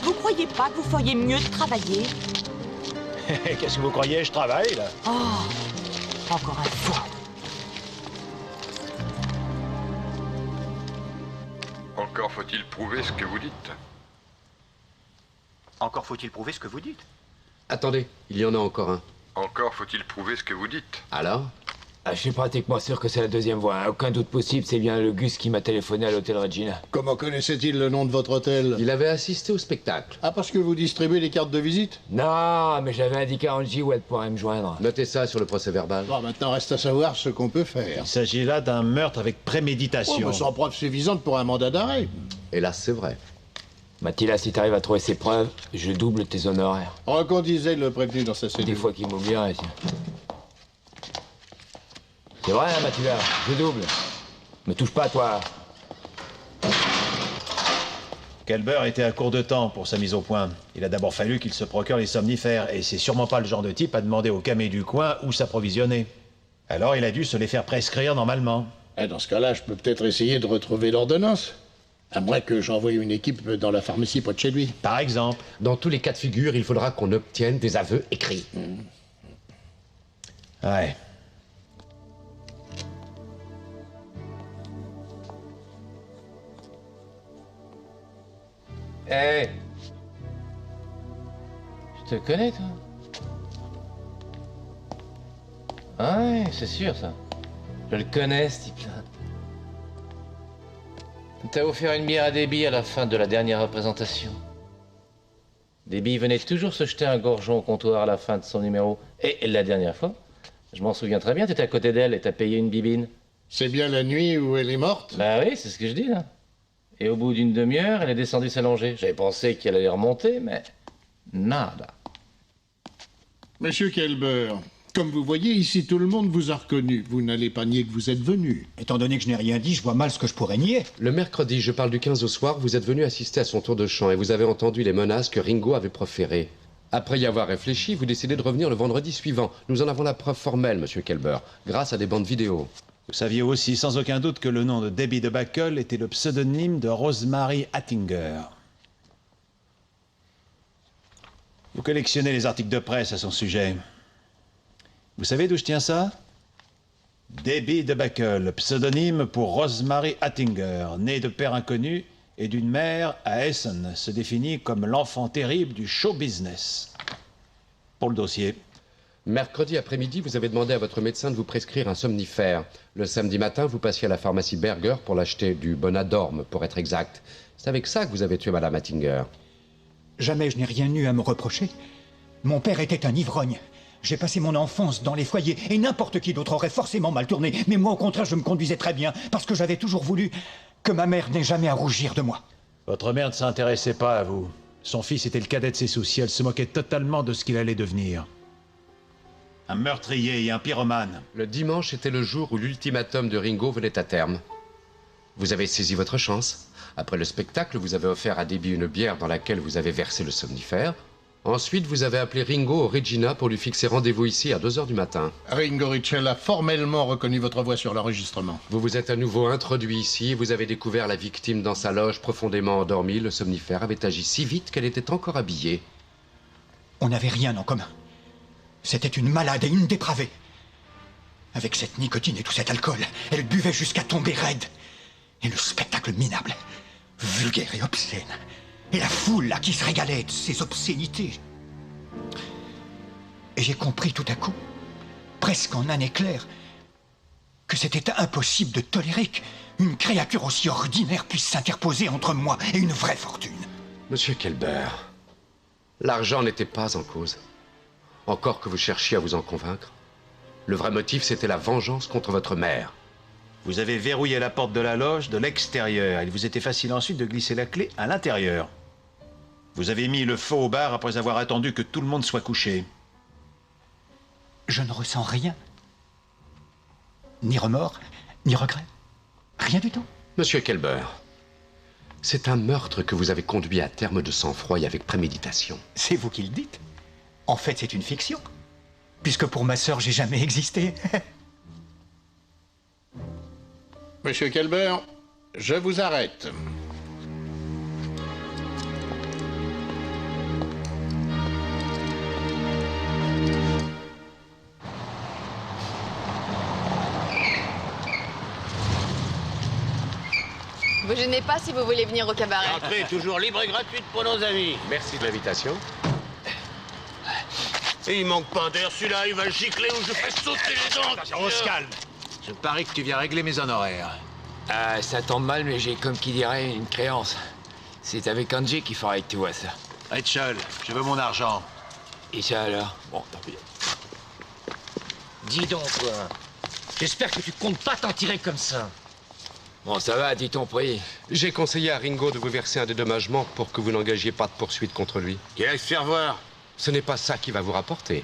Vous croyez pas que vous feriez mieux de travailler? Qu'est-ce que vous croyez? Je travaille, là. Oh, encore un fou. Encore faut-il prouver ce que vous dites. Encore faut-il prouver ce que vous dites? Attendez, il y en a encore un. Encore faut-il prouver ce que vous dites. Alors? Je suis pratiquement sûr que c'est la deuxième voie. Aucun doute possible, c'est bien le Gus qui m'a téléphoné à l'hôtel Regina. Comment connaissait-il le nom de votre hôtel? Il avait assisté au spectacle. Ah, parce que vous distribuez les cartes de visite? Non, mais j'avais indiqué à Angie où elle pourrait me joindre. Notez ça sur le procès-verbal. Bon, maintenant reste à savoir ce qu'on peut faire. Il s'agit là d'un meurtre avec préméditation. Oh, mais sans preuve suffisante pour un mandat d'arrêt. Hélas, c'est vrai. Mathilda, si t'arrives à trouver ces preuves, je double tes honoraires. Reconduisez le prévenu dans sa cellule. Des fois qu'il m'oublierait, tiens. C'est vrai, hein, Mathilda, je double. Me touche pas, toi. Kelber était à court de temps pour sa mise au point. Il a d'abord fallu qu'il se procure les somnifères, et c'est sûrement pas le genre de type à demander au camé du coin où s'approvisionner. Alors il a dû se les faire prescrire normalement. Dans ce cas-là, je peux peut-être essayer de retrouver l'ordonnance. À moins que j'envoie une équipe dans la pharmacie près de chez lui. Par exemple. Dans tous les cas de figure, il faudra qu'on obtienne des aveux écrits. Ouais. Hé hey. Je te connais, toi? Ah ouais, c'est sûr, ça. Je le connais, ce type-là. T'as offert une bière à Debbie à la fin de la dernière représentation. Debbie venait toujours se jeter un gorgeon au comptoir à la fin de son numéro. Et la dernière fois, je m'en souviens très bien, t'étais à côté d'elle et t'as payé une bibine. C'est bien la nuit où elle est morte? Bah oui, c'est ce que je dis, là. Et au bout d'une demi-heure, elle est descendue s'allonger. J'avais pensé qu'elle allait remonter, mais... nada. Monsieur Kelber, comme vous voyez, ici tout le monde vous a reconnu. Vous n'allez pas nier que vous êtes venu. Étant donné que je n'ai rien dit, je vois mal ce que je pourrais nier. Le mercredi, je parle du 15 au soir, vous êtes venu assister à son tour de chant et vous avez entendu les menaces que Ringo avait proférées. Après y avoir réfléchi, vous décidez de revenir le vendredi suivant. Nous en avons la preuve formelle, monsieur Kelber, grâce à des bandes vidéo. Vous saviez aussi sans aucun doute que le nom de Debbie de Buckle était le pseudonyme de Rosemary Attinger. Vous collectionnez les articles de presse à son sujet. Vous savez d'où je tiens ça? Debbie de Buckle, pseudonyme pour Rosemary Attinger, née de père inconnu et d'une mère à Essen, se définit comme l'enfant terrible du show business. Pour le dossier. Mercredi après-midi, vous avez demandé à votre médecin de vous prescrire un somnifère. Le samedi matin, vous passiez à la pharmacie Berger pour l'acheter, du Bonadorm, pour être exact. C'est avec ça que vous avez tué Madame Attinger. Jamais je n'ai rien eu à me reprocher. Mon père était un ivrogne. J'ai passé mon enfance dans les foyers et n'importe qui d'autre aurait forcément mal tourné. Mais moi, au contraire, je me conduisais très bien parce que j'avais toujours voulu que ma mère n'ait jamais à rougir de moi. Votre mère ne s'intéressait pas à vous. Son fils était le cadet de ses soucis. Elle se moquait totalement de ce qu'il allait devenir. Un meurtrier et un pyromane. Le dimanche était le jour où l'ultimatum de Ringo venait à terme. Vous avez saisi votre chance. Après le spectacle, vous avez offert à Debbie une bière dans laquelle vous avez versé le somnifère. Ensuite, vous avez appelé Ringo au Regina pour lui fixer rendez-vous ici à 2h du matin. Ringo Ritchell a formellement reconnu votre voix sur l'enregistrement. Vous vous êtes à nouveau introduit ici. Vous avez découvert la victime dans sa loge profondément endormie. Le somnifère avait agi si vite qu'elle était encore habillée. On n'avait rien en commun. C'était une malade et une dépravée. Avec cette nicotine et tout cet alcool, elle buvait jusqu'à tomber raide. Et le spectacle minable, vulgaire et obscène. Et la foule là qui se régalait de ces obscénités. Et j'ai compris tout à coup, presque en un éclair, que c'était impossible de tolérer qu'une créature aussi ordinaire puisse s'interposer entre moi et une vraie fortune. Monsieur Kelber, l'argent n'était pas en cause. Encore que vous cherchiez à vous en convaincre. Le vrai motif, c'était la vengeance contre votre mère. Vous avez verrouillé la porte de la loge de l'extérieur. Il vous était facile ensuite de glisser la clé à l'intérieur. Vous avez mis le feu au bar après avoir attendu que tout le monde soit couché. Je ne ressens rien. Ni remords, ni regret. Rien du tout. Monsieur Kelber, c'est un meurtre que vous avez conduit à terme de sang-froid et avec préméditation. C'est vous qui le dites. En fait, c'est une fiction. Puisque pour ma sœur, j'ai jamais existé. Monsieur Kelber, je vous arrête. Vous gênez pas si vous voulez venir au cabaret. L'entrée est toujours libre et gratuite pour nos amis. Merci de l'invitation. Et il manque pas d'air, celui-là, il va le gicler ou je fais sauter les dents. On se calme. Je parie que tu viens régler mes honoraires. Ah, ça tombe mal, mais j'ai, comme qui dirait, une créance. C'est avec Angie qu'il faudrait que tu vois ça. Rachel, je veux mon argent. Et ça alors? Bon, tant pis. Dis donc, toi. J'espère que tu comptes pas t'en tirer comme ça. Bon, ça va, dis ton prix. J'ai conseillé à Ringo de vous verser un dédommagement pour que vous n'engagiez pas de poursuite contre lui. Qu'il aille se faire voir. Ce n'est pas ça qui va vous rapporter.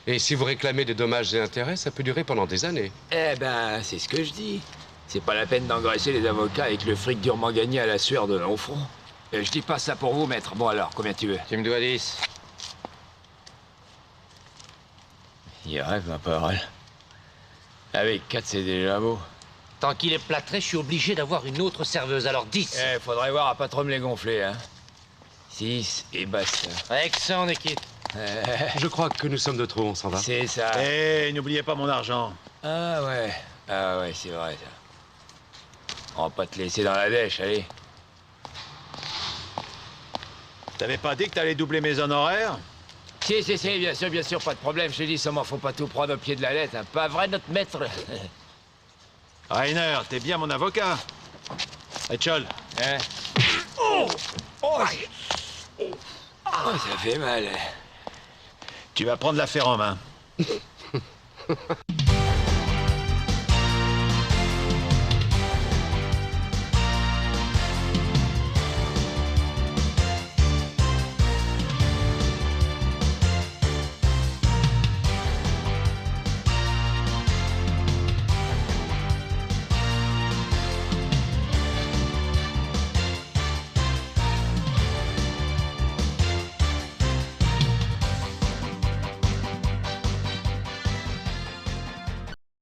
Et si vous réclamez des dommages et intérêts, ça peut durer pendant des années. Eh ben, c'est ce que je dis. C'est pas la peine d'engraisser les avocats avec le fric durement gagné à la sueur de long front. Je dis pas ça pour vous, maître. Bon alors, combien tu veux? Tu me dois 10. Il rêve, ma parole. Avec 4, c'est déjà beau. Tant qu'il est plâtré, je suis obligé d'avoir une autre serveuse, alors 10. Eh, faudrait voir à pas trop me les gonfler, hein. 6 et basta. Avec ça, on est quitte. Je crois que nous sommes de trop, on s'en va. C'est ça. Eh, n'oubliez pas mon argent. Ah ouais, c'est vrai, ça. On va pas te laisser dans la dèche, allez. T'avais pas dit que t'allais doubler mes honoraires? Si, bien sûr, pas de problème. Je t'ai dit, seulement faut pas tout prendre au pied de la lettre, hein. Pas vrai, notre maître? Rainer, t'es bien mon avocat. Etchol. Hein? Ça fait mal. Tu vas prendre l'affaire en main.